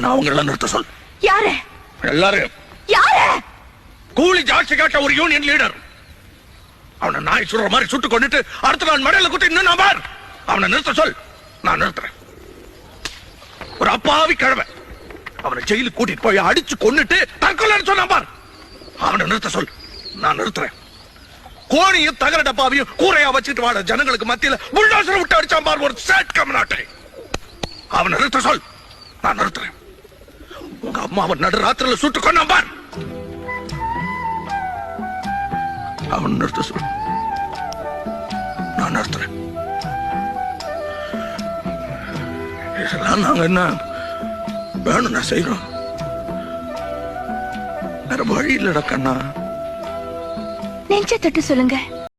அவங்கள நிறுத்த சொல். யாரு? எல்லாரும். யாரு? கூலி ஜாஸ்தி கேட்ட ஒரு யூனியன் லீடர். அவனை நாய் சுடுற மாதிரி சுட்டு கொண்டுட்டு அடுத்த நாள் மடையில குத்தி இன்னும் நம்பர். அவனை நிறுத்த சொல். நான் நிறுத்துறேன். ஒரு அப்பாவி கிழமை அவனை ஜெயிலுக்கு கூட்டிட்டு போய் அடிச்சு கொன்னுட்டு தற்கொலை சொன்னார். அவனை நிறுத்த சொல். நான் நிறுத்துறேன். கோணியும் தகர டப்பாவையும் கூரையா வச்சுட்டு வாட ஜனங்களுக்கு மத்தியில புல்டோசர் விட்டு அடிச்சான் பார் ஒரு சேட் கம்நாட்டை. அவனை நிறுத்த சொல். நான் நிறுத்துறேன். உங்க அம்மா அவன் நடு ராத்திரில சுட்டு கொண்டான் பார். அவன் நிறுத்த சொல். நான் நிறுத்துறேன். இதெல்லாம் நாங்க என்ன வேணும்னா செய்யறோம். வேற வழி இல்லடா கண்ணா. நெஞ்ச தொட்டு சொல்லுங்க.